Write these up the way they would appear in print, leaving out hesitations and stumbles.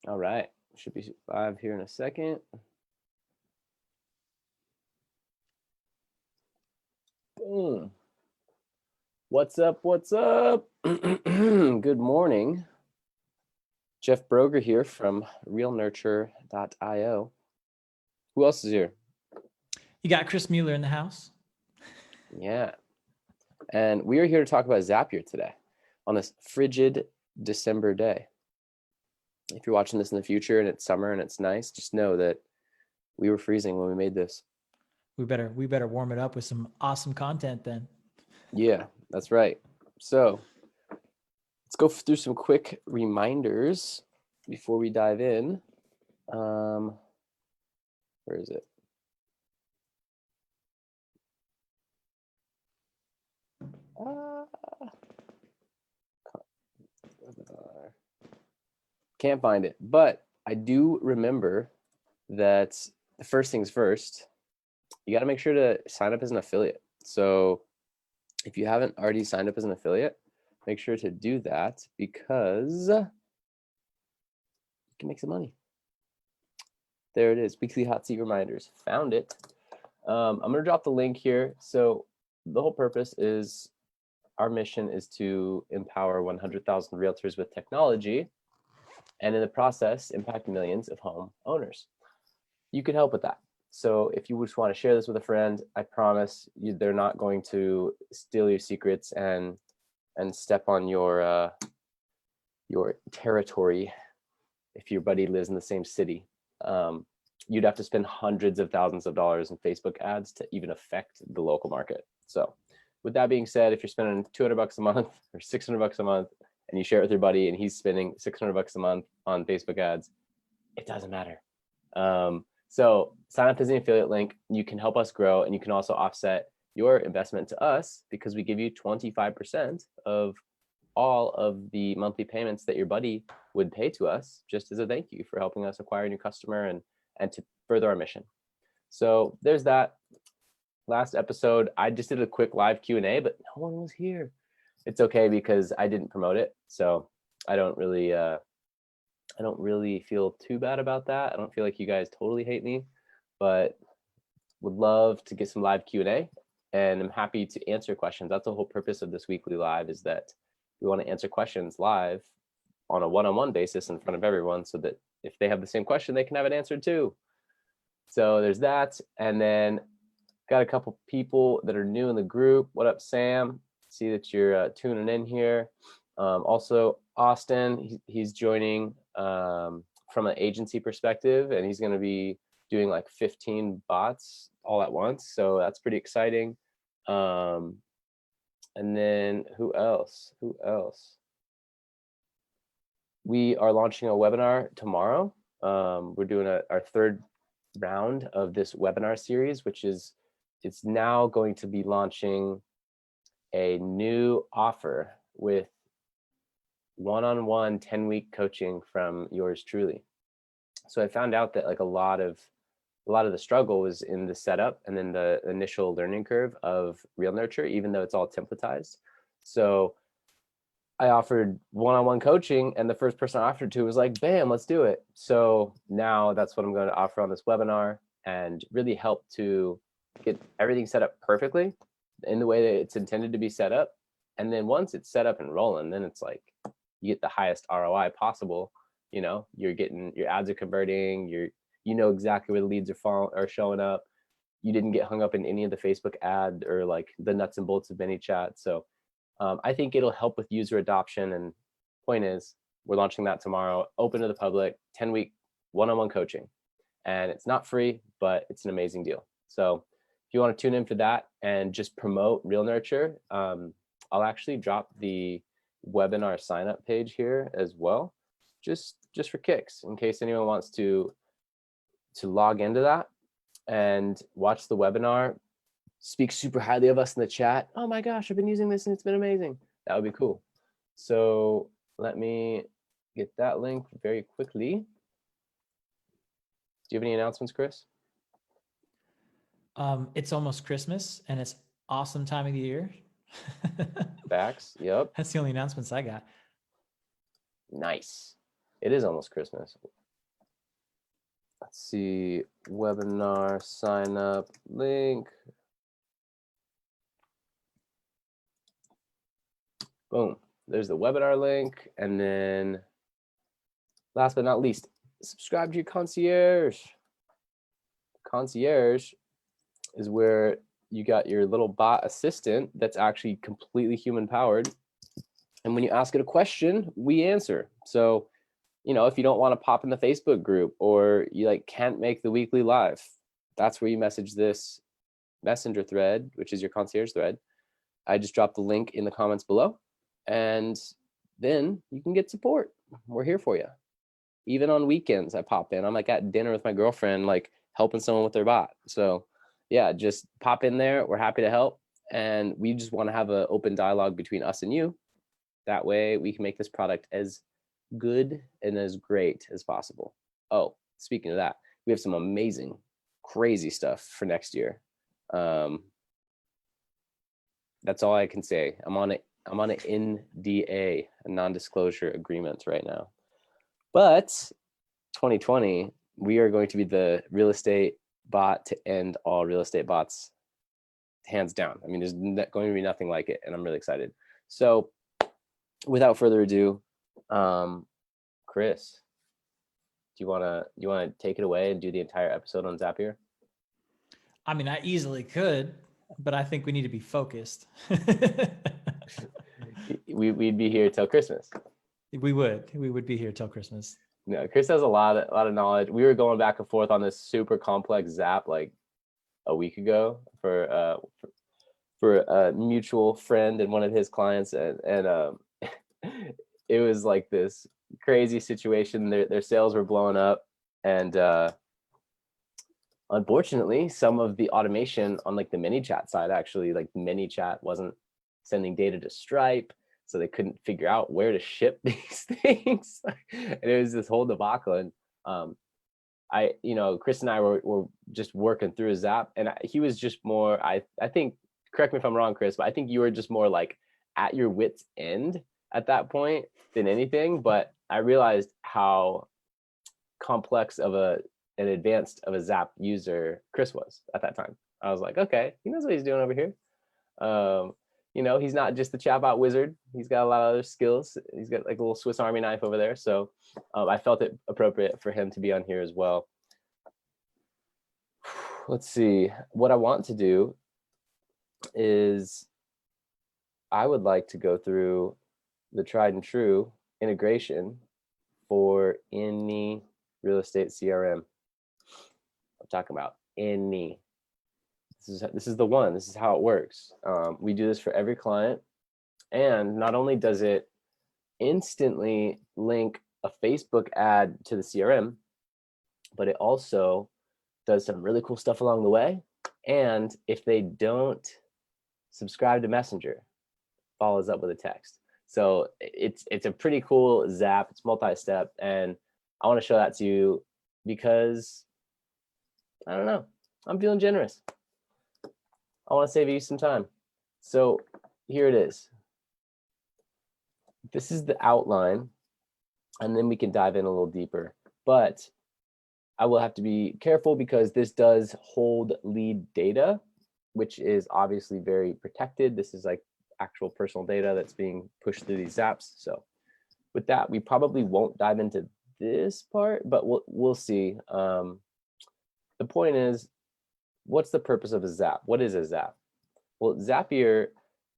All right, should be live here in a second. Boom. What's up? What's up? Good morning. Jeff Broger here from realnurture.io. Who else is here? You got Chris Mueller in the house. Yeah. And we are here to talk about Zapier today on this frigid December day. If you're watching this in the future and it's summer and it's nice, just know that we were freezing when we made this. We better warm it up with some awesome content then. Yeah, that's right. So let's go through some quick reminders before we dive in. Where is it? Can't find it, but I do remember that the first things first, you got to make sure to sign up as an affiliate. So if you haven't already signed up as an affiliate, make sure to do that because you can make some money. There it is, weekly hot seat reminders. Found it. I'm going to drop the link here. So the whole purpose is, our mission is to empower 100,000 realtors with technology, and in the process, impact millions of home owners. You can help with that. So if you just want to share this with a friend, I promise you they're not going to steal your secrets and step on your territory if your buddy lives in the same city. You'd have to spend hundreds of thousands of dollars in Facebook ads to even affect the local market. So with that being said, if you're spending $200 a month or $600 a month and you share it with your buddy and he's spending $600 a month on Facebook ads, it doesn't matter. So sign up as an affiliate link. You can help us grow, and you can also offset your investment to us because we give you 25% of all of the monthly payments that your buddy would pay to us, just as a thank you for helping us acquire a new customer and to further our mission. So there's that. Last episode, I just did a quick live Q&A, but no one was here. It's okay because I didn't promote it, so I don't really feel too bad about that. I don't feel like you guys totally hate me, but would love to get some live Q&A, and I'm happy to answer questions. That's the whole purpose of this weekly live, is that we want to answer questions live on a one-on-one basis in front of everyone, so that if they have the same question, they can have it answered too. So there's that. And then got a couple people that are new in the group. What up, Sam? See that you're tuning in here. Also, Austin, he's joining from an agency perspective, and he's going to be doing like 15 bots all at once. So that's pretty exciting. And then who else? We are launching a webinar tomorrow. We're doing our third round of this webinar series, which is, it's now going to be launching a new offer with one-on-one 10-week coaching from yours truly. So I found out that like a lot of the struggle was in the setup and then the initial learning curve of Real Nurture, even though it's all templatized. So I offered one-on-one coaching, and the first person I offered to was like, bam, let's do it. So now that's what I'm going to offer on this webinar, and really help to get everything set up perfectly in the way that it's intended to be set up. And then once it's set up and rolling, then it's like you get the highest ROI possible. You know, you're getting, your ads are converting, you know exactly where the leads are showing up. You didn't get hung up in any of the Facebook ad or like the nuts and bolts of ManyChat. So I think it'll help with user adoption. And point is, we're launching that tomorrow, open to the public, 10-week one-on-one coaching. And it's not free, but it's an amazing deal. So if you want to tune in for that and just promote Real Nurture, I'll actually drop the webinar sign up page here as well, just for kicks, in case anyone wants to log into that and watch the webinar, speak super highly of us in the chat. Oh my gosh, I've been using this and it's been amazing. That would be cool. So let me get that link very quickly. Do you have any announcements, Chris? It's almost Christmas, and it's awesome time of the year. Facts. Yep. That's the only announcements I got. Nice. It is almost Christmas. Let's see, webinar sign up link. Boom, there's the webinar link. And then last but not least, subscribe to your concierge. Concierge is where you got your little bot assistant that's actually completely human powered. And when you ask it a question, we answer. So, you know, if you don't want to pop in the Facebook group or you like can't make the weekly live, that's where you message this messenger thread, which is your concierge thread. I just dropped the link in the comments below, and then you can get support. We're here for you. Even on weekends, I pop in. I'm like at dinner with my girlfriend, like helping someone with their bot. So yeah, just pop in there. We're happy to help. And we just want to have an open dialogue between us and you. That way we can make this product as good and as great as possible. Oh, speaking of that, we have some amazing, crazy stuff for next year. That's all I can say. I'm on an NDA, a non-disclosure agreement right now. But 2020, we are going to be the real estate bot to end all real estate bots, hands down. I mean, there's going to be nothing like it, and I'm really excited. So without further ado, Chris, do you wanna take it away and do the entire episode on Zapier? I mean, I easily could, but I think we need to be focused. We'd be here till Christmas. We would be here till Christmas. No, Chris has a lot of knowledge. We were going back and forth on this super complex Zap like a week ago for a mutual friend and one of his clients, and it was like this crazy situation. Their sales were blowing up, and unfortunately, some of the automation on like the ManyChat side, actually, like ManyChat wasn't sending data to Stripe, so they couldn't figure out where to ship these things. And it was this whole debacle. And Chris and I were just working through a Zap, and he was just more, I think, correct me if I'm wrong, Chris, but I think you were just more like at your wit's end at that point than anything. But I realized how complex of an advanced of a Zap user Chris was at that time. I was like, okay, he knows what he's doing over here. He's not just the chatbot wizard. He's got a lot of other skills. He's got like a little Swiss Army knife over there. So I felt it appropriate for him to be on here as well. Let's see. What I want to do is I would like to go through the tried and true integration for any real estate CRM. I'm talking about any. This is the one. This is how it works. We do this for every client, and not only does it instantly link a Facebook ad to the CRM, but it also does some really cool stuff along the way. And if they don't subscribe to Messenger, follows up with a text. So it's a pretty cool Zap. It's multi-step, and I want to show that to you because I don't know. I'm feeling generous. I want to save you some time. So here it is. This is the outline, and then we can dive in a little deeper. But I will have to be careful because this does hold lead data, which is obviously very protected. This is like actual personal data that's being pushed through these apps. So with that, we probably won't dive into this part, but we'll see. The point is, what's the purpose of a Zap? What is a Zap? Well, Zapier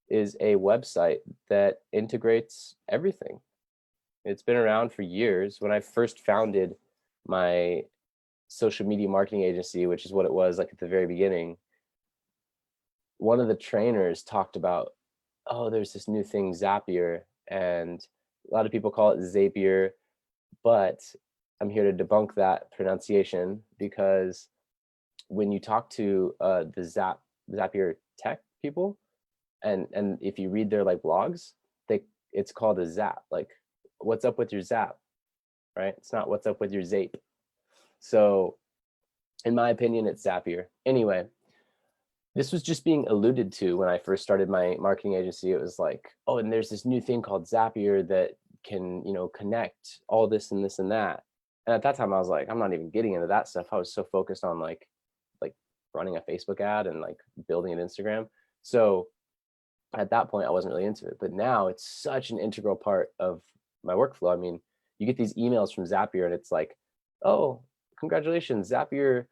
is a website that integrates everything. It's been around for years. When I first founded my social media marketing agency, which is what it was like at the very beginning, one of the trainers talked about, oh, there's this new thing, Zapier, and a lot of people call it Zapier, but I'm here to debunk that pronunciation because when you talk to the Zapier tech people, and if you read their like blogs, it's called a Zap. Like, what's up with your Zap, right? It's not what's up with your Zape. So in my opinion, it's Zapier. Anyway, this was just being alluded to when I first started my marketing agency. It was like, oh, and there's this new thing called Zapier that can, connect all this and this and that. And at that time I was like, I'm not even getting into that stuff. I was so focused on like running a Facebook ad and like building an Instagram. So at that point I wasn't really into it, but now it's such an integral part of my workflow. I mean, you get these emails from Zapier and it's like, oh, congratulations, Zapier,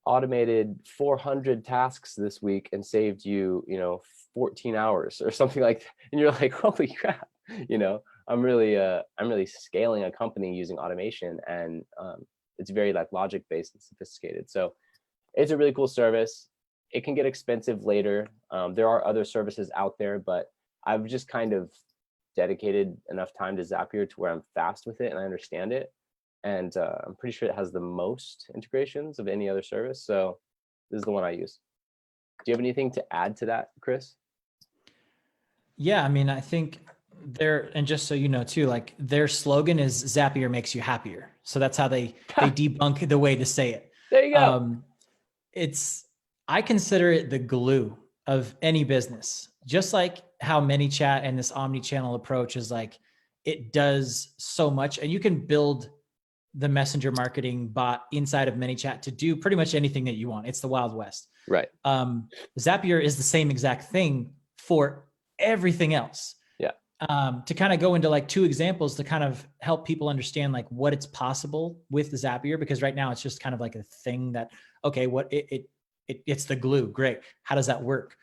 automated 400 tasks this week and saved you, 14 hours or something like that. And you're like, holy crap, I'm really scaling a company using automation, and it's very like logic based and sophisticated. So it's a really cool service. It can get expensive later. There are other services out there, but I've just kind of dedicated enough time to Zapier to where I'm fast with it and I understand it. And I'm pretty sure it has the most integrations of any other service. So this is the one I use. Do you have anything to add to that, Chris? Yeah, I mean, I think and just so you know too, like their slogan is Zapier makes you happier. So that's how they debunk the way to say it. There you go. I consider it the glue of any business, just like how ManyChat and this omni-channel approach is like, it does so much, and you can build the messenger marketing bot inside of ManyChat to do pretty much anything that you want. It's the Wild West. Right. Zapier is the same exact thing for everything else. Yeah. To kind of go into like two examples to kind of help people understand like what it's possible with the Zapier, because right now it's just kind of like a thing that, okay, what it's the glue. Great. How does that work?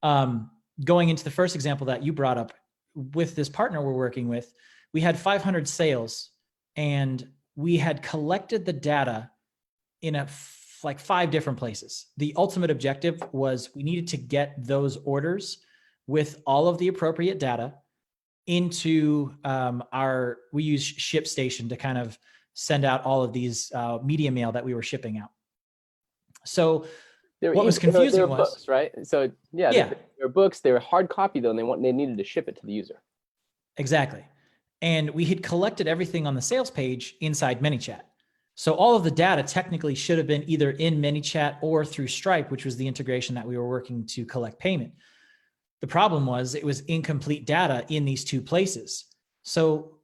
Going into the first example that you brought up with this partner we're working with, we had 500 sales and we had collected the data in like 5 different places. The ultimate objective was we needed to get those orders with all of the appropriate data into we use ShipStation to kind of send out all of these media mail that we were shipping out. So what was confusing was books, right? So yeah, they were books. They were hard copy though, and they needed to ship it to the user. Exactly. And we had collected everything on the sales page inside ManyChat. So all of the data technically should have been either in ManyChat or through Stripe, which was the integration that we were working to collect payment. The problem was it was incomplete data in these 2 places. So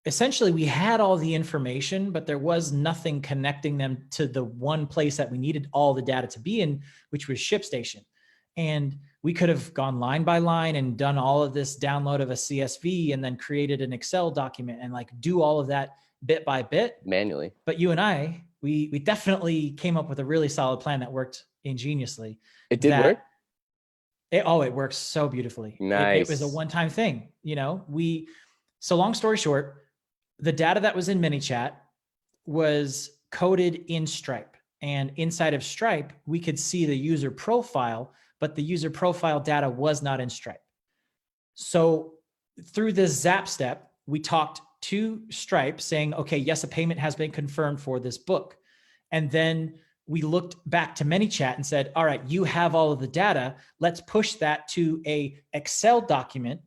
essentially we had all the information, but there was nothing connecting them to the one place that we needed all the data to be in, which was ShipStation. And we could have gone line by line and done all of this download of a CSV and then created an Excel document and like do all of that bit by bit manually. But you and I, we definitely came up with a really solid plan that worked ingeniously. It did work? It works so beautifully. Nice. It was a one-time thing, so long story short, the data that was in ManyChat was coded in Stripe, and inside of Stripe, we could see the user profile, but the user profile data was not in Stripe. So through this Zap step, we talked to Stripe saying, okay, yes, a payment has been confirmed for this book. And then we looked back to ManyChat and said, all right, you have all of the data. Let's push that to a Excel document.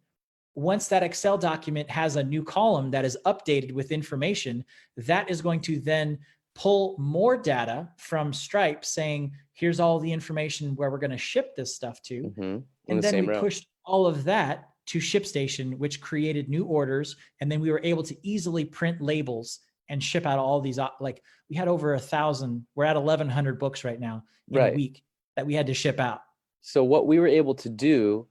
Once that Excel document has a new column that is updated with information, that is going to then pull more data from Stripe saying, here's all the information where we're going to ship this stuff to. Mm-hmm. And then we pushed all of that to ShipStation, which created new orders. And then we were able to easily print labels and ship out all these, like we had over 1,000, we're at 1,100 books right now in a week that we had to ship out. So what we were able to do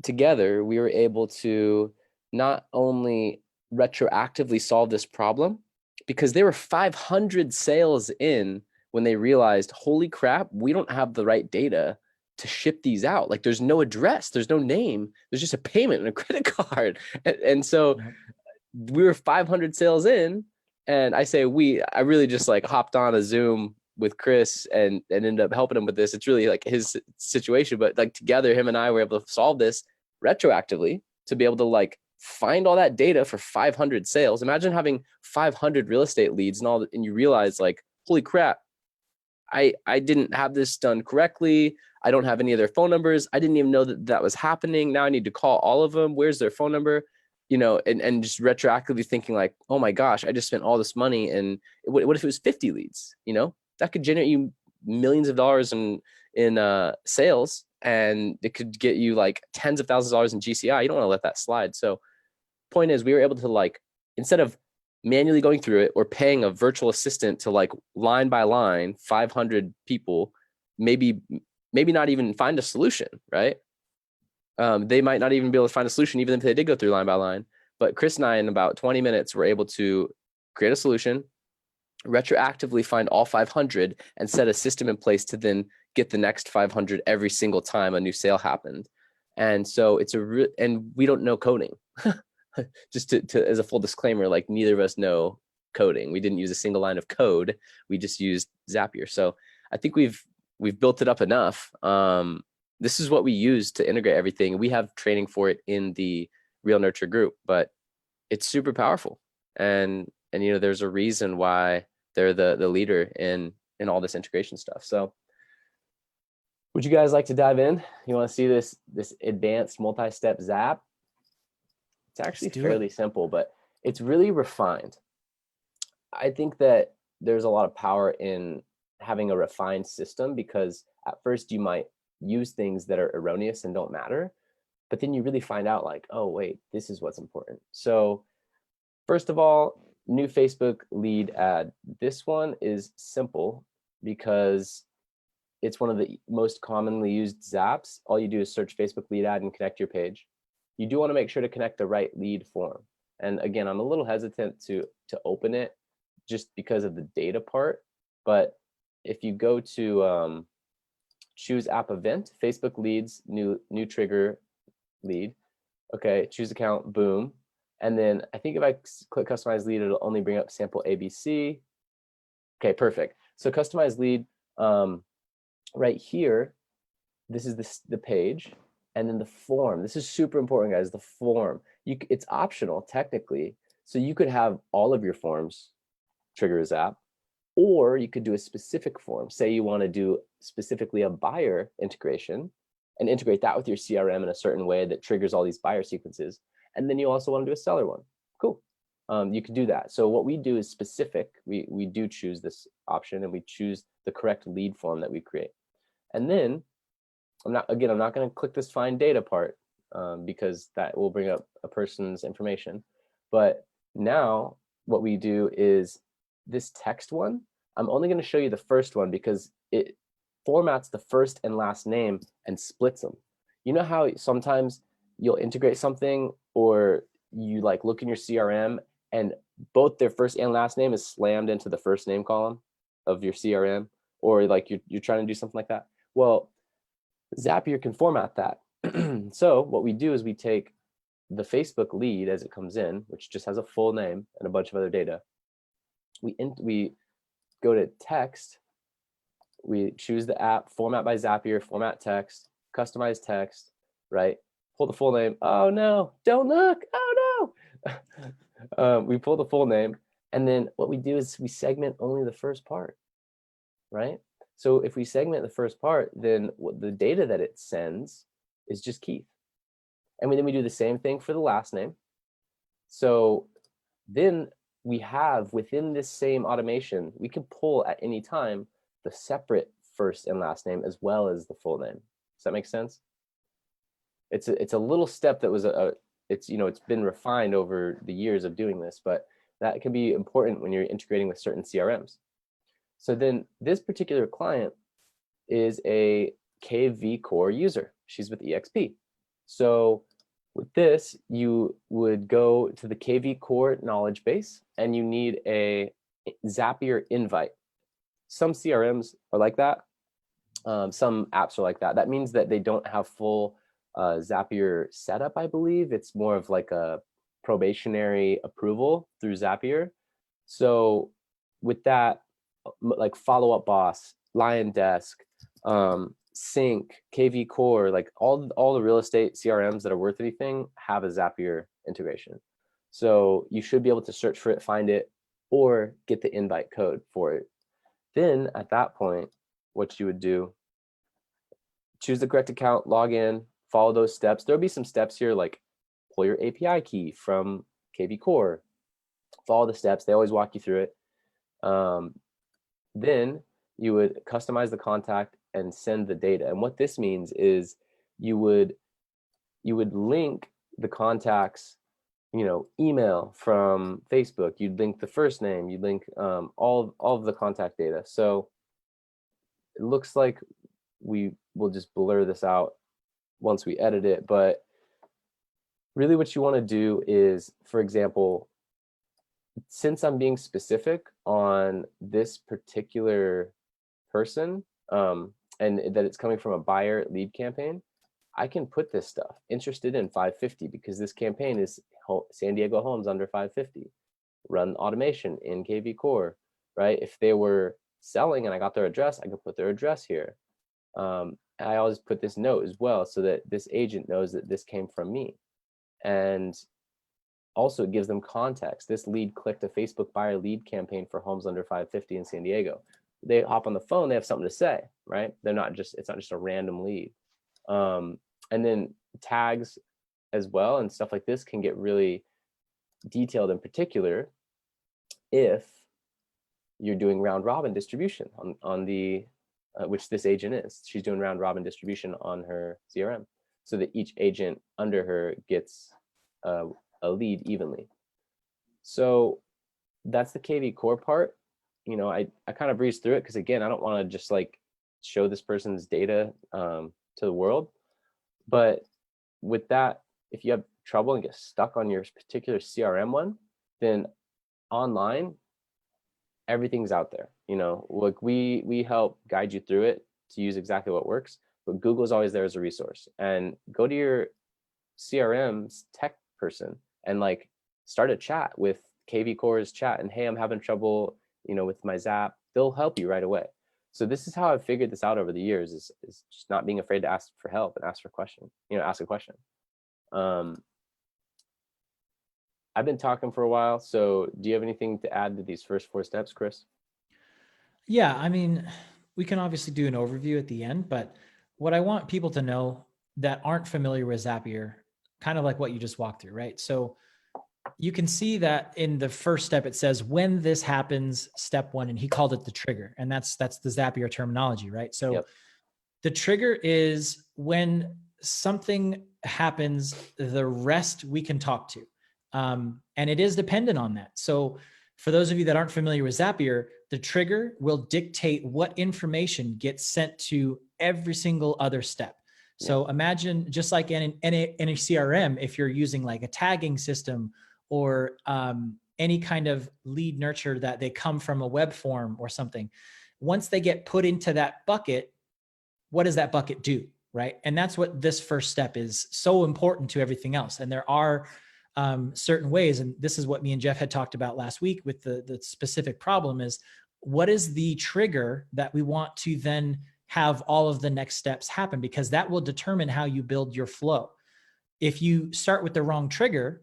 together, we were able to not only retroactively solve this problem, because there were 500 sales in when they realized, holy crap, we don't have the right data to ship these out. Like there's no address, there's no name, there's just a payment and a credit card. And so we were 500 sales in, and I really just like hopped on a Zoom with Chris and ended up helping him with this. It's really like his situation, but like together, him and I were able to solve this retroactively to be able to like find all that data for 500 sales. Imagine having 500 real estate leads and all that, and you realize like, holy crap, I didn't have this done correctly. I don't have any of their phone numbers. I didn't even know that was happening. Now I need to call all of them. Where's their phone number? And just retroactively thinking like, oh my gosh, I just spent all this money. And what if it was 50 leads? That could generate you millions of dollars in sales, and it could get you like tens of thousands of dollars in GCI. You don't want to let that slide. So point is we were able to like, instead of manually going through it or paying a virtual assistant to like line by line, 500 people, maybe not even find a solution, right? They might not even be able to find a solution, even if they did go through line by line. But Chris and I, in about 20 minutes, were able to create a solution, retroactively find all 500, and set a system in place to then get the next 500 every single time a new sale happened. And so it's and we don't know coding. Just to as a full disclaimer, like neither of us know coding. We didn't use a single line of code. We just used Zapier. So I think we've built it up enough. This is what we use to integrate everything. We have training for it in the Real Nurture group, but it's super powerful. And you know, there's a reason why they're the leader in all this integration stuff. So would you guys like to dive in? You want to see this advanced multi-step Zap? It's actually fairly simple, but it's really refined. I think that there's a lot of power in having a refined system, because at first you might use things that are erroneous and don't matter, but then you really find out like, oh wait, this is what's important. So first of all, new Facebook lead ad. This one is simple because it's one of the most commonly used Zaps. All you do is search Facebook lead ad and connect your page. You do want to make sure to connect the right lead form. And again, I'm a little hesitant to open it just because of the data part. But if you go to choose app event, Facebook leads, new trigger lead. Okay, choose account, boom. And then I think if I click customize lead, it'll only bring up sample ABC. Okay, perfect. So customize lead, right here, this is the page. And then the form. This is super important, guys. The form. It's optional technically. So you could have all of your forms trigger a Zap, or you could do a specific form. Say you want to do specifically a buyer integration and integrate that with your CRM in a certain way that triggers all these buyer sequences. And then you also want to do a seller one. Cool. You can do that. So what we do is specific. We do choose this option, and we choose the correct lead form that we create. And then I'm not going to click this find data part because that will bring up a person's information. But now what we do is this text one, I'm only going to show you the first one because it formats the first and last name and splits them. You know how sometimes you'll integrate something, or you like look in your CRM and both their first and last name is slammed into the first name column of your CRM, or like you're trying to do something like that? Well, Zapier can format that. So what we do is we take the Facebook lead as it comes in, which just has a full name and a bunch of other data. We go to text, we choose the app, format by Zapier, format text, customize text, right? Pull the full name. Oh no, don't look, oh no. We pull the full name, and then what we do is we segment only the first part, right? So if we segment the first part, then the data that it sends is just Keith. And then we do the same thing for the last name. So then we have within this same automation, we can pull at any time the separate first and last name as well as the full name. Does that make sense? It's a little step that was it's been refined over the years of doing this, but that can be important when you're integrating with certain CRMs. So then this particular client is a KV Core user. She's with EXP. So with this, you would go to the KV Core knowledge base, and you need a Zapier invite. Some CRMs are like that. Some apps are like that. That means that they don't have full Zapier setup, I believe. It's more of like a probationary approval through Zapier. So with that, like Follow Up Boss, Lion Desk, Sync, KV Core, like all the real estate CRMs that are worth anything have a Zapier integration. So you should be able to search for it, find it, or get the invite code for it. Then at that point, what you would do, choose the correct account, log in, follow those steps. There'll be some steps here like pull your API key from KV Core, follow the steps. They always walk you through it. Then you would customize the contact and send the data. And what this means is you would link the contacts email from Facebook, you'd link the first name, you'd link all of the contact data. So it looks like we will just blur this out once we edit it. But really what you want to do is, for example, since I'm being specific on this particular person, and that it's coming from a buyer lead campaign, I can put this stuff interested in 550 because this campaign is San Diego homes under 550. Run automation in KV Core, right? If they were selling and I got their address, I could put their address here. I always put this note as well so that this agent knows that this came from me. And also it gives them context. This lead clicked a Facebook buyer lead campaign for homes under 550 in San Diego. They hop on the phone, they have something to say, right? It's not just a random lead. And then tags as well and stuff like this can get really detailed, in particular if you're doing round robin distribution on the which this agent is. She's doing round robin distribution on her CRM so that each agent under her gets a lead evenly. So that's the KV core part. I kind of breezed through it because, again, I don't want to just like show this person's data to the world. But with that, if you have trouble and get stuck on your particular CRM one, then online, everything's out there. Like we help guide you through it to use exactly what works, but Google's always there as a resource. And go to your CRM's tech person and like start a chat with KV Core's chat and, hey, I'm having trouble, with my Zap. They'll help you right away. So this is how I've figured this out over the years is just not being afraid to ask for help and ask a question. I've been talking for a while. So do you have anything to add to these first 4 steps, Chris? Yeah, I mean, we can obviously do an overview at the end, but what I want people to know that aren't familiar with Zapier, kind of like what you just walked through, right? So you can see that in the first step, it says when this happens, step 1, and he called it the trigger. And that's the Zapier terminology, right? So yep. The trigger is when something happens, the rest we can talk to. And it is dependent on that. So for those of you that aren't familiar with Zapier, the trigger will dictate what information gets sent to every single other step. So imagine just like in a CRM, if you're using like a tagging system or any kind of lead nurture that they come from a web form or something, once they get put into that bucket, what does that bucket do, right? And that's what this first step is so important to everything else. And there are certain ways, and this is what me and Jeff had talked about last week with the specific problem is, what is the trigger that we want to then have all of the next steps happen? Because that will determine how you build your flow. If you start with the wrong trigger,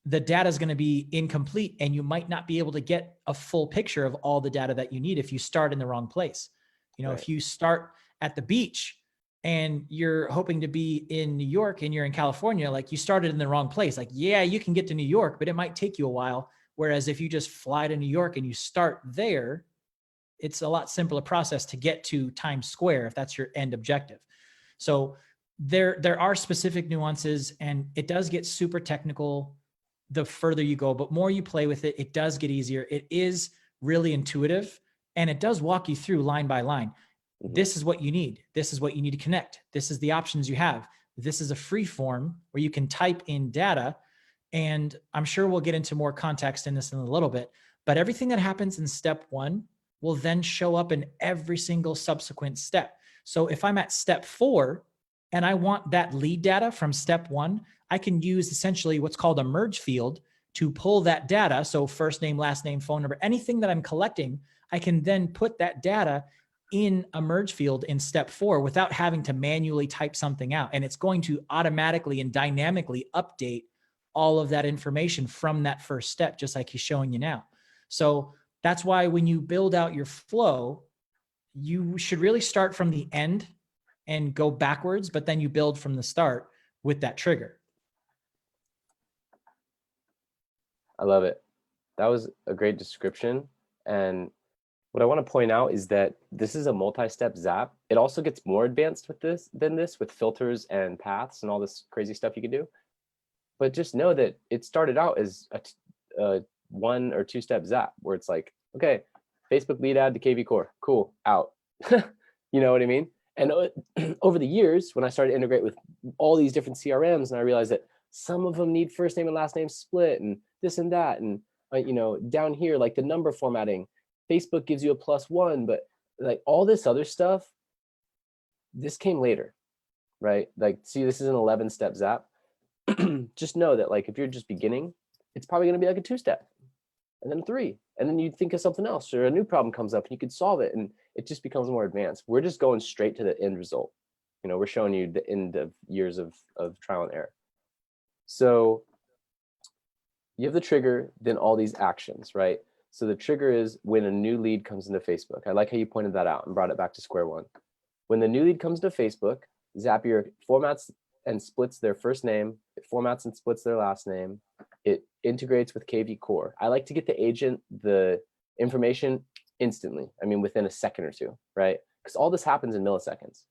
the data is going to be incomplete and you might not be able to get a full picture of all the data that you need if you start in the wrong place. Right. If you start at the beach and you're hoping to be in New York and you're in California, like you started in the wrong place. Like, yeah, you can get to New York, but it might take you a while. Whereas if you just fly to New York and you start there, it's a lot simpler process to get to Times Square if that's your end objective. So there are specific nuances and it does get super technical the further you go, but more you play with it, it does get easier. It is really intuitive and it does walk you through line by line. This is what you need. This is what you need to connect. This is the options you have. This is a free form where you can type in data. And I'm sure we'll get into more context in this in a little bit, but everything that happens in step 1 will then show up in every single subsequent step. So if I'm at step 4 and I want that lead data from step 1, I can use essentially what's called a merge field to pull that data. So first name, last name, phone number, anything that I'm collecting, I can then put that data in a merge field in step 4 without having to manually type something out. And it's going to automatically and dynamically update all of that information from that first step, just like he's showing you now. So that's why when you build out your flow, you should really start from the end and go backwards, but then you build from the start with that trigger. I love it. That was a great description. And what I want to point out is that this is a multi-step Zap. It also gets more advanced with this with filters and paths and all this crazy stuff you can do. But just know that it started out as a 1 or 2 step zap where it's like, okay, Facebook lead ad to KV Core, cool, out. You know what I mean? And over the years, when I started to integrate with all these different CRMs, and I realized that some of them need first name and last name split, and this and that, and you know, down here, like the number formatting, Facebook gives you a +1, but like all this other stuff, this came later, right? Like, see, this is an 11-step zap. Just know that, like, if you're just beginning, it's probably going to be like a 2-step, and then a 3, and then you think of something else, or a new problem comes up and you could solve it, and it just becomes more advanced. We're just going straight to the end result. You know, we're showing you the end of years of trial and error. So you have the trigger, then all these actions, right? So the trigger is when a new lead comes into Facebook. I like how you pointed that out and brought it back to square one. When the new lead comes to Facebook, Zapier formats and splits their first name, it formats and splits their last name, it integrates with KV Core. I like to get the agent the information instantly. I mean, within a second or two, right? Because all this happens in milliseconds.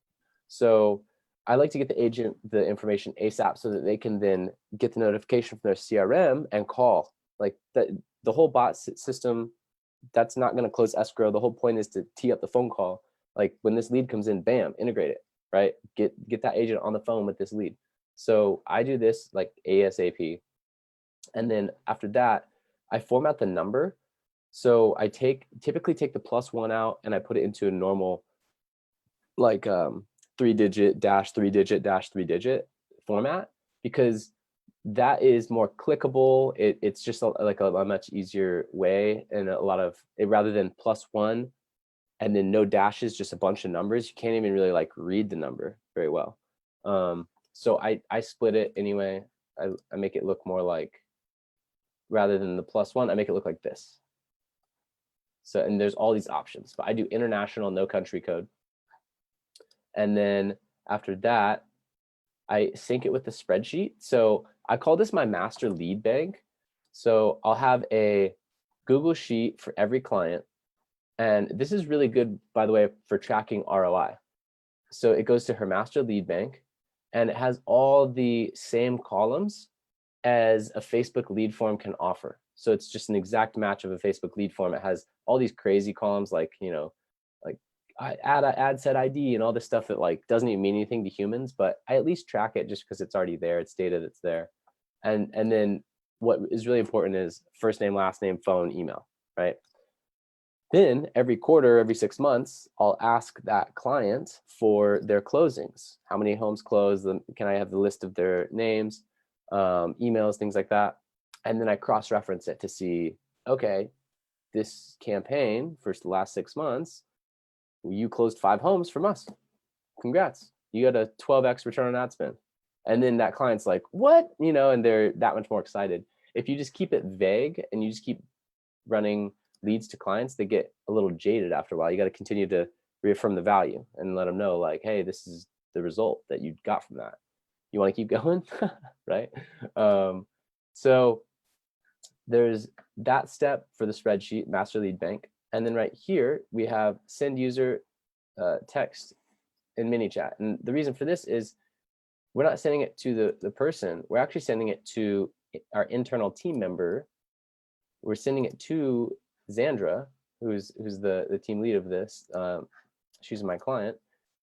So I like to get the agent the information ASAP so that they can then get the notification from their CRM and call. Like the whole bot system, that's not going to close escrow. The whole point is to tee up the phone call. Like when this lead comes in, bam, integrate it, right? Get that agent on the phone with this lead. So I do this like ASAP. And then after that, I format the number. So I typically take the +1 out and I put it into a normal, like 3-digit dash 3-digit dash 3-digit format, because that is more clickable. It's just like a much easier way, and a lot of it, rather than +1 and then no dashes, just a bunch of numbers. You can't even really like read the number very well. So I split it anyway. I make it look more like, rather than the +1, I make it look like this. So, and there's all these options, but I do international, no country code. And then after that, I sync it with the spreadsheet. So I call this my master lead bank. So I'll have a Google Sheet for every client. And this is really good, by the way, for tracking ROI. So it goes to her master lead bank, and it has all the same columns as a Facebook lead form can offer. So it's just an exact match of a Facebook lead form. It has all these crazy columns, like, you know, like ad set ID and all this stuff that like doesn't even mean anything to humans, but I at least track it just because it's already there. It's data that's there. And then what is really important is first name, last name, phone, email, right? Then every quarter, every 6 months, I'll ask that client for their closings. How many homes closed? Can I have the list of their names, emails, things like that? And then I cross-reference it to see, okay, this campaign for the last 6 months, you closed 5 homes from us. Congrats. You got a 12x return on ad spend. And then that client's like, what? You know, and they're that much more excited. If you just keep it vague and you just keep running leads to clients, they get a little jaded after a while. You got to continue to reaffirm the value and let them know, like, hey, this is the result that you got from that. You want to keep going, right? So there's that step for the spreadsheet, master lead bank. And then right here, we have send user text in ManyChat. And the reason for this is we're not sending it to the person. We're actually sending it to our internal team member. We're sending it to Xandra, who's the team lead of this. She's my client.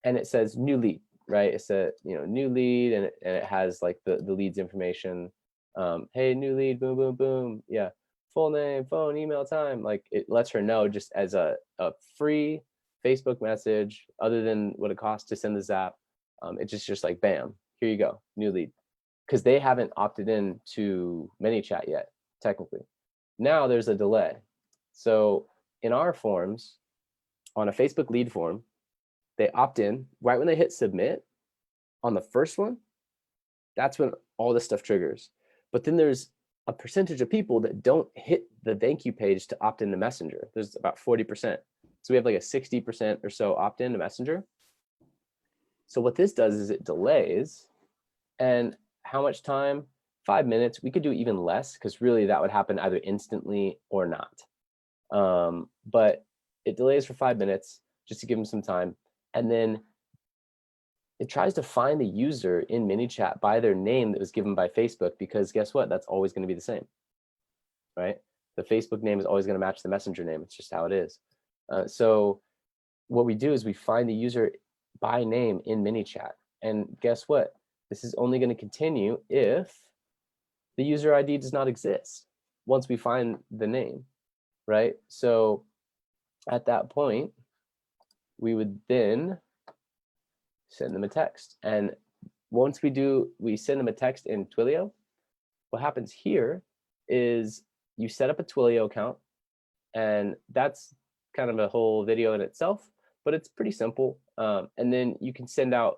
And it says new lead, right? It's a, you know, new lead, and it has like the lead's information. Hey, new lead, boom, boom, boom. Yeah. Full name, phone, email, time. Like it lets her know just as a free Facebook message, other than what it costs to send the zap. It's just like, bam, here you go, new lead. Because they haven't opted in to ManyChat yet, technically. Now there's a delay. So in our forms, on a Facebook lead form, they opt in right when they hit submit. On the first one, that's when all this stuff triggers. But then there's a percentage of people that don't hit the thank you page to opt into Messenger. There's about 40%. So we have like a 60% or so opt in to Messenger. So what this does is it delays. And how much time? 5 minutes. We could do even less, because really that would happen either instantly or not. But it delays for 5 minutes just to give them some time. And then it tries to find the user in ManyChat by their name that was given by Facebook, because guess what? That's always going to be the same, right? The Facebook name is always going to match the Messenger name. It's just how it is. So what we do is we find the user by name in ManyChat. And guess what? This is only going to continue if the user ID does not exist once we find the name, right? So at that point, we would then send them a text. And once we send them a text in Twilio, what happens here is you set up a Twilio account, and that's kind of a whole video in itself, but it's pretty simple. And then you can send out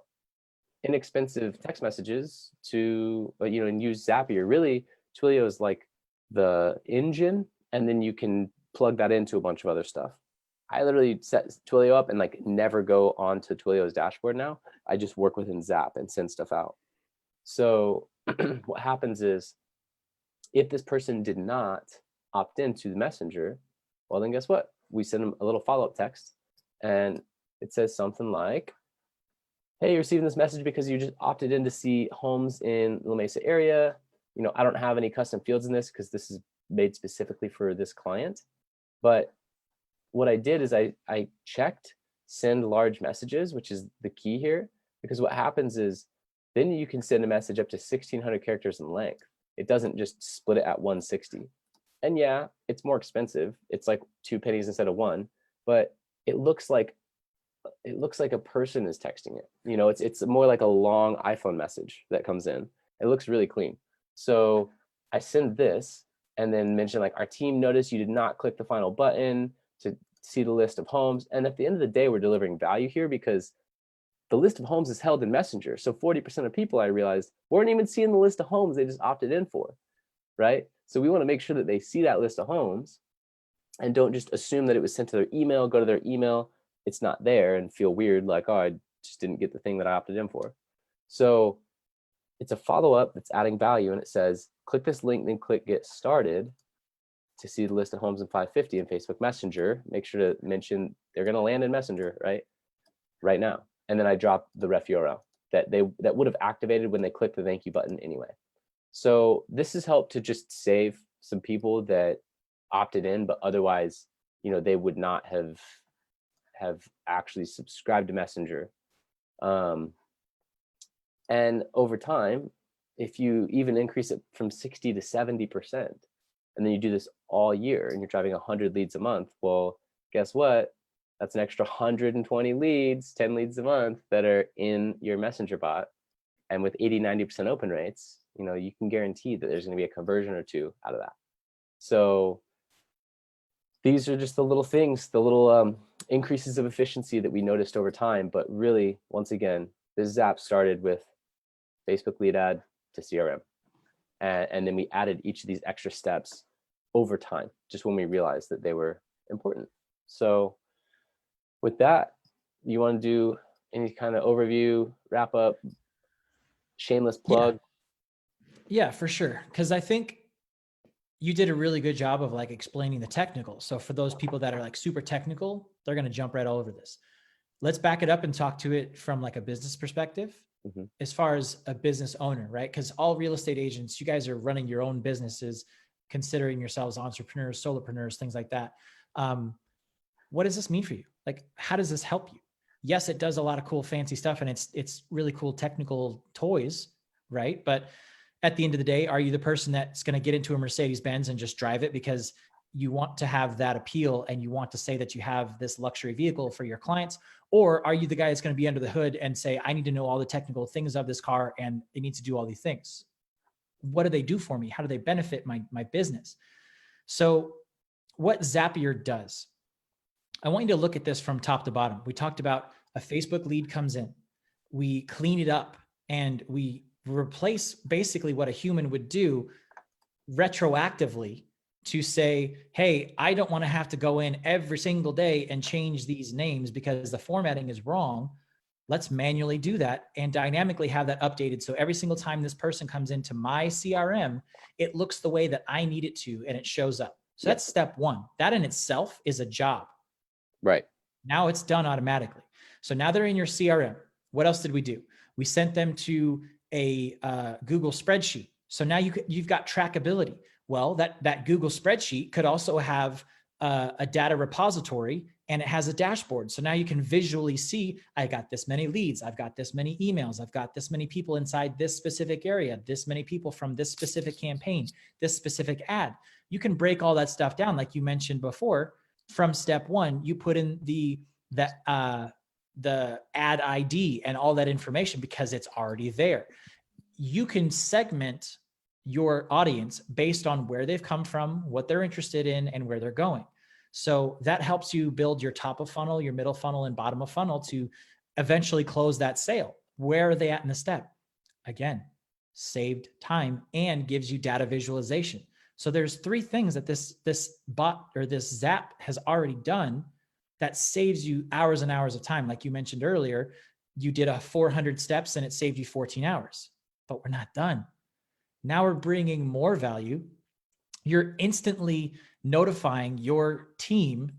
inexpensive text messages to, and use Zapier. Really, Twilio is like the engine, and then you can plug that into a bunch of other stuff. I literally set Twilio up and like never go onto Twilio's dashboard now. I just work within Zap and send stuff out. So what happens is, if this person did not opt into the messenger, well, then guess what? We send them a little follow-up text, and it says something like, hey, you're receiving this message because you just opted in to see homes in La Mesa area. I don't have any custom fields in this because this is made specifically for this client. But what I did is I checked send large messages, which is the key here, because what happens is then you can send a message up to 1,600 characters in length. It doesn't just split it at 160. And yeah, it's more expensive. It's like 2 pennies instead of 1, but it looks like a person is texting it. It's more like a long iPhone message that comes in. It looks really clean. So I send this and then mention like, our team noticed you did not click the final button to see the list of homes. And at the end of the day, we're delivering value here because the list of homes is held in Messenger. So 40% of people, I realized, weren't even seeing the list of homes they just opted in for, right? So we want to make sure that they see that list of homes and don't just assume that it was sent to their email, go to their email, it's not there, and feel weird like, oh, I just didn't get the thing that I opted in for. So it's a follow-up that's adding value, and it says, click this link, then click get started to see the list of homes in 550 in Facebook Messenger. Make sure to mention they're going to land in Messenger, right now. And then I drop the ref URL that would have activated when they click the thank you button anyway. So this has helped to just save some people that opted in, but otherwise, they would not have actually subscribed to Messenger. And over time, if you even increase it from 60 to 70%, and then you do this all year and you're driving 100 leads a month, well, guess what? That's an extra 120 leads, 10 leads a month that are in your Messenger bot. And with 80, 90% open rates, you can guarantee that there's going to be a conversion or two out of that. So these are just the little things, the little increases of efficiency that we noticed over time. But really, once again, this Zap started with Facebook lead ad to CRM. And then we added each of these extra steps over time, just when we realized that they were important. So with that, you want to do any kind of overview, wrap up, shameless plug? Yeah, for sure. Because I think you did a really good job of like explaining the technical. So for those people that are like super technical, they're going to jump right all over this. Let's back it up and talk to it from like a business perspective. Mm-hmm. As far as a business owner, right? Because all real estate agents, you guys are running your own businesses, considering yourselves entrepreneurs, solopreneurs, things like that. What does this mean for you? Like, how does this help you? Yes, it does a lot of cool, fancy stuff, and it's really cool technical toys, right? But at the end of the day, are you the person that's going to get into a Mercedes-Benz and just drive it because you want to have that appeal and you want to say that you have this luxury vehicle for your clients? Or are you the guy that's going to be under the hood and say, I need to know all the technical things of this car and it needs to do all these things? What do they do for me? How do they benefit my business? So what Zapier does, I want you to look at this from top to bottom. We talked about a Facebook lead comes in, we clean it up, and we replace basically what a human would do retroactively to say, hey, I don't want to have to go in every single day and change these names because the formatting is wrong. Let's manually do that and dynamically have that updated. So every single time this person comes into my CRM, it looks the way that I need it to, and it shows up. So that's step one. That in itself is a job. Right. Now it's done automatically. So now they're in your CRM. What else did we do? We sent them to a Google spreadsheet. So now you've got trackability. Well, that Google spreadsheet could also have a data repository, and it has a dashboard. So now you can visually see, I got this many leads, I've got this many emails, I've got this many people inside this specific area, this many people from this specific campaign, this specific ad. You can break all that stuff down, like you mentioned before. From step one, you put in the ad ID and all that information because it's already there. You can segment your audience based on where they've come from, what they're interested in, and where they're going. So that helps you build your top of funnel, your middle funnel, and bottom of funnel to eventually close that sale. Where are they at in the step? Again, saved time and gives you data visualization. So there's 3 things that this bot or this Zap has already done that saves you hours and hours of time. Like you mentioned earlier, you did 400 steps and it saved you 14 hours, but we're not done. Now we're bringing more value. You're instantly notifying your team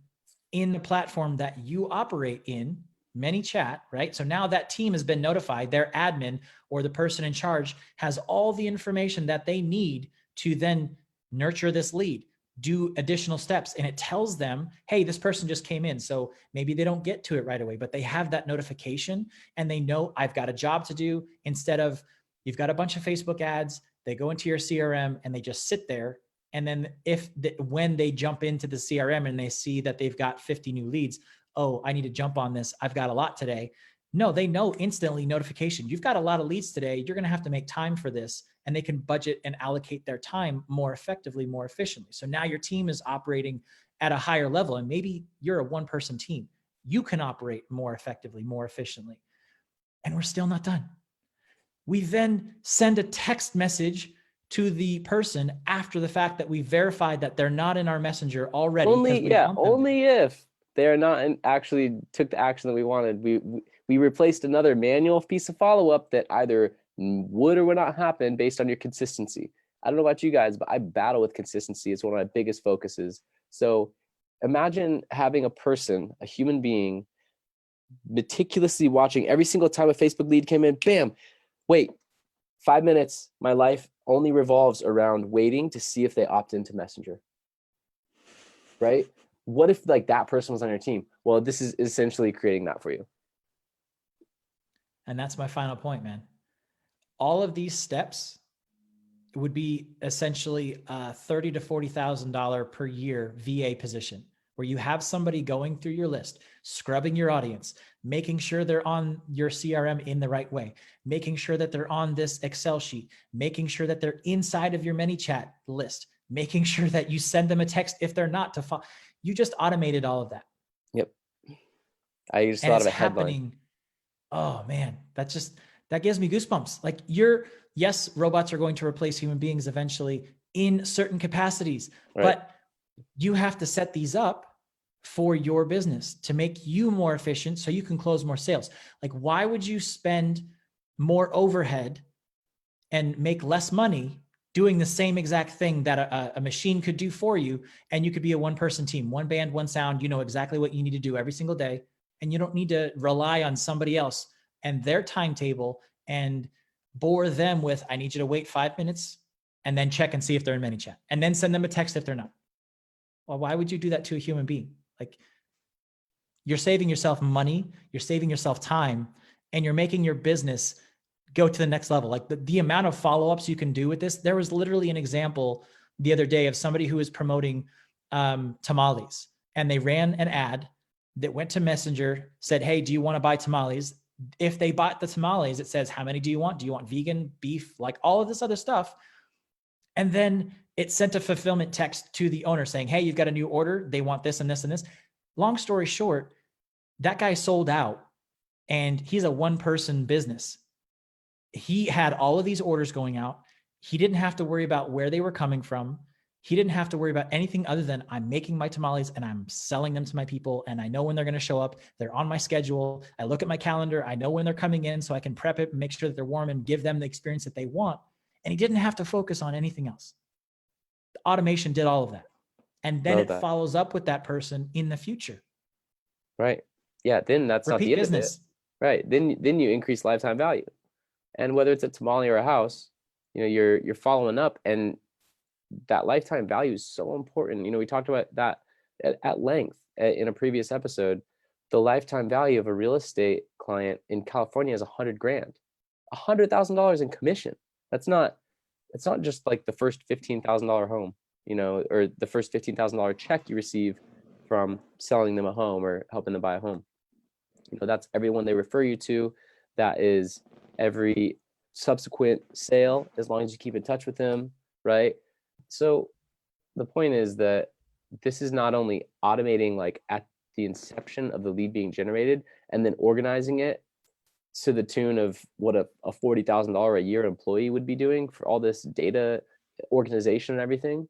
in the platform that you operate in, ManyChat, right? So now that team has been notified, their admin or the person in charge has all the information that they need to then nurture this lead, do additional steps. And it tells them, hey, this person just came in. So maybe they don't get to it right away, but they have that notification and they know I've got a job to do. Instead of you've got a bunch of Facebook ads, they go into your CRM and they just sit there. And then when they jump into the CRM and they see that they've got 50 new leads, oh, I need to jump on this. I've got a lot today. No, they know instantly notification. You've got a lot of leads today. You're going to have to make time for this. And they can budget and allocate their time more effectively, more efficiently. So now your team is operating at a higher level. And maybe you're a 1-person team. You can operate more effectively, more efficiently. And we're still not done. We then send a text message to the person after the fact that we verified that they're not in our messenger already. Only if they're not and actually took the action that we wanted. We replaced another manual piece of follow-up that either would or would not happen based on your consistency. I don't know about you guys, but I battle with consistency. It's one of my biggest focuses. So imagine having a person, a human being, meticulously watching every single time a Facebook lead came in, bam, wait, 5 minutes, my life only revolves around waiting to see if they opt into Messenger, right? What if like that person was on your team? Well, this is essentially creating that for you. And that's my final point, man. All of these steps would be essentially a $30,000 to $40,000 per year VA position, where you have somebody going through your list, scrubbing your audience, making sure they're on your CRM in the right way, making sure that they're on this Excel sheet, making sure that they're inside of your ManyChat list, making sure that you send them a text if they're not to follow. You just automated all of that. Yep. I just thought of a headline. Happening. Oh man, that gives me goosebumps. Like yes, robots are going to replace human beings eventually in certain capacities, right. But you have to set these up for your business to make you more efficient so you can close more sales. Like, why would you spend more overhead and make less money doing the same exact thing that a machine could do for you? And you could be a 1-person team, 1 band, 1 sound. You know exactly what you need to do every single day. And you don't need to rely on somebody else and their timetable and bore them with, I need you to wait 5 minutes and then check and see if they're in ManyChat and then send them a text if they're not. Well, why would you do that to a human being? Like, you're saving yourself money, you're saving yourself time, and you're making your business go to the next level. Like the amount of follow-ups you can do with this. There was literally an example the other day of somebody who was promoting tamales, and they ran an ad that went to Messenger, said, hey, do you want to buy tamales? If they bought the tamales, it says, how many do you want? Do you want vegan, beef, like all of this other stuff? And then it sent a fulfillment text to the owner saying, hey, you've got a new order. They want this and this and this. Long story short, that guy sold out, and he's a 1-person business. He had all of these orders going out. He didn't have to worry about where they were coming from. He didn't have to worry about anything other than I'm making my tamales and I'm selling them to my people. And I know when they're going to show up. They're on my schedule. I look at my calendar. I know when they're coming in so I can prep it and make sure that they're warm and give them the experience that they want. And he didn't have to focus on anything else. The automation did all of that. And then it follows up with that person in the future. Right. Yeah. Then that's not the end of it. Right. Then you increase lifetime value. And whether it's a tamale or a house, you're following up, and that lifetime value is so important. We talked about that at length in a previous episode. The lifetime value of a real estate client in California is 100 grand, $100,000 in commission. It's not just like the first $15,000 home, or the first $15,000 check you receive from selling them a home or helping them buy a home. That's everyone they refer you to. That is every subsequent sale, as long as you keep in touch with them, right? So the point is that this is not only automating like at the inception of the lead being generated and then organizing it to the tune of what a $40,000 a year employee would be doing for all this data organization and everything.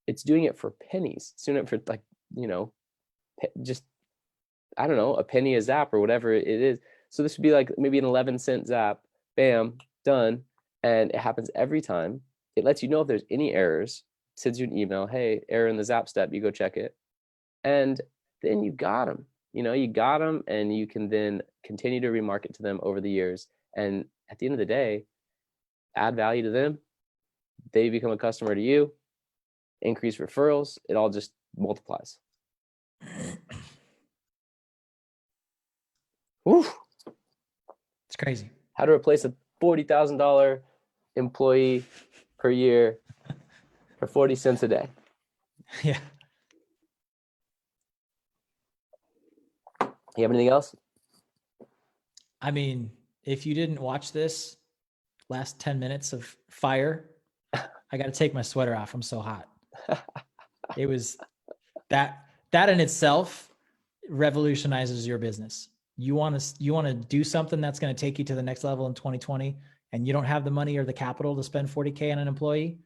It's doing it for pennies. It's doing it for like, just, I don't know, a penny a zap or whatever it is. So this would be like maybe an 11-cent zap, bam, done. And it happens every time. It lets you know if there's any errors, sends you an email, hey, error in the zap step, you go check it. And then you got them, and you can then continue to remarket to them over the years. And at the end of the day, add value to them. They become a customer to you, increase referrals. It all just multiplies. Woo. It's crazy. How to replace a $40,000 employee per year for 40 cents a day. Yeah. You have anything else? I mean, if you didn't watch this last 10 minutes of fire, I got to take my sweater off. I'm so hot. It was that in itself revolutionizes your business. You want to do something that's going to take you to the next level in 2020, and you don't have the money or the capital to spend 40K on an employee.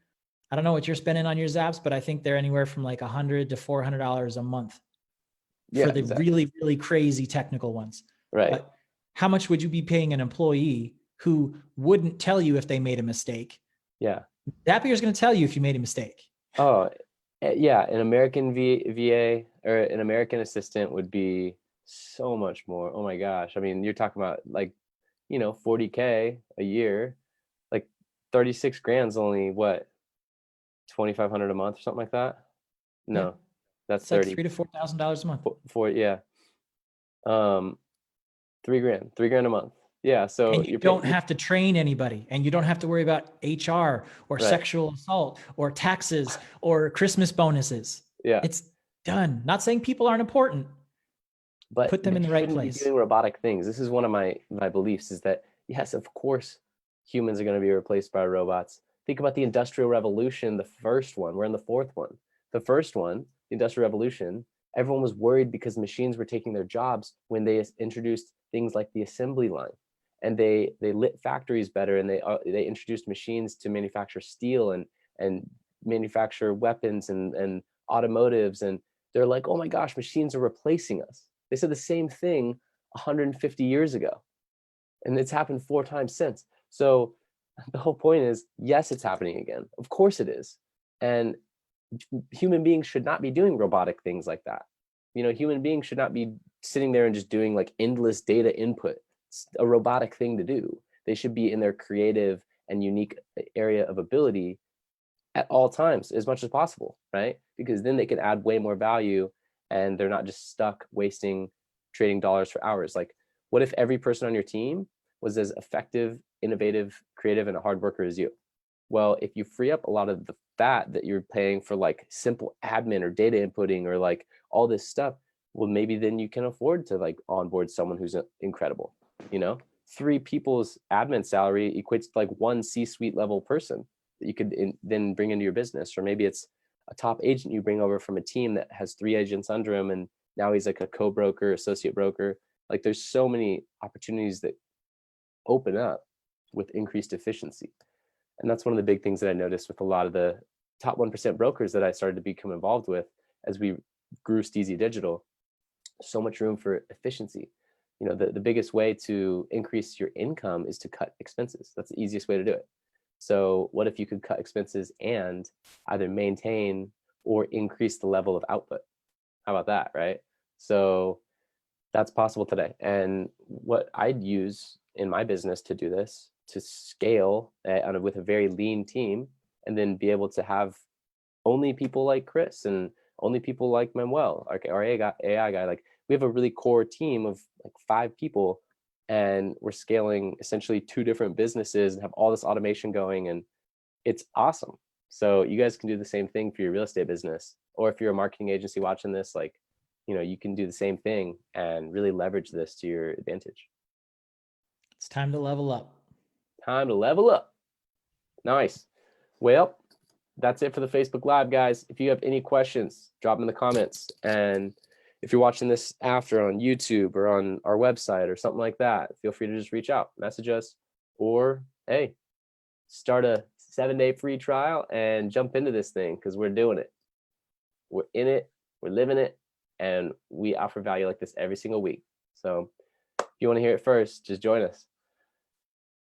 I don't know what you're spending on your Zaps, but I think they're anywhere from like $100 to $400 a month for the really, really crazy technical ones. Right. But how much would you be paying an employee who wouldn't tell you if they made a mistake? Yeah. Zapier is going to tell you if you made a mistake. Oh, yeah. An American VA or an American assistant would be so much more. Oh my gosh. I mean, you're talking about like, 40K a year, like 36 grand's only what, 2,500 a month or something like that. No, Yeah. that's It's like 30. $3,000 to $4,000 a month. Yeah. 3 grand a month. Yeah. So and you don't have to train anybody, and you don't have to worry about HR or Right. sexual assault or taxes or Christmas bonuses. Yeah. It's done. Not saying people aren't important, but put them in the right place. Be doing robotic things. This is one of my beliefs, is that yes, of course, humans are going to be replaced by robots. Think about the Industrial Revolution, the first one. We're in the fourth one. The first one, the Industrial Revolution, everyone was worried because machines were taking their jobs when they introduced things like the assembly line, and they lit factories better, and they introduced machines to manufacture steel and manufacture weapons and automotives, and they're like, oh my gosh, machines are replacing us. They said the same thing 150 years ago, and it's happened 4 times since. So the whole point is, yes, it's happening again. Of course it is. And human beings should not be doing robotic things like that. Human beings should not be sitting there and just doing like endless data input. It's a robotic thing to do. They should be in their creative and unique area of ability at all times as much as possible, right? Because then they can add way more value, and they're not just stuck trading dollars for hours. Like, what if every person on your team was as effective, innovative, creative, and a hard worker as you? Well, if you free up a lot of the fat that you're paying for like simple admin or data inputting or like all this stuff, well, maybe then you can afford to like onboard someone who's incredible. 3 people's admin salary equates to like 1 C-suite level person that you could then bring into your business. Or maybe it's a top agent you bring over from a team that has 3 agents under him, and now he's like a co-broker, associate broker. Like, there's so many opportunities that open up with increased efficiency. And that's one of the big things that I noticed with a lot of the top 1% brokers that I started to become involved with as we grew STEEZY.Digital. So much room for efficiency. The biggest way to increase your income is to cut expenses. That's the easiest way to do it. So what if you could cut expenses and either maintain or increase the level of output? How about that, right? So that's possible today. And what I'd use in my business to do this, to scale with a very lean team, and then be able to have only people like Chris and only people like Manuel, our AI guy. Like, we have a really core team of like 5 people, and we're scaling essentially 2 different businesses and have all this automation going, and it's awesome. So you guys can do the same thing for your real estate business, or if you're a marketing agency watching this, like, you know, you can do the same thing and really leverage this to your advantage. It's time to level up. Time to level up. Nice. Well, that's it for the Facebook Live, guys. If you have any questions, drop them in the comments. And if you're watching this after on YouTube or on our website or something like that, feel free to just reach out, message us, or hey, start a 7-day free trial and jump into this thing, because we're doing it. We're in it, we're living it, and we offer value like this every single week. So if you want to hear it first, just join us.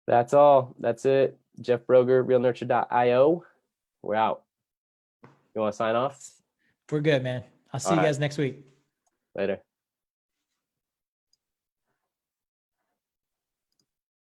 That's all. That's it. Jeff Broger, realnurture.io. We're out. You want to sign off? We're good, man. I'll see you guys next week. Later.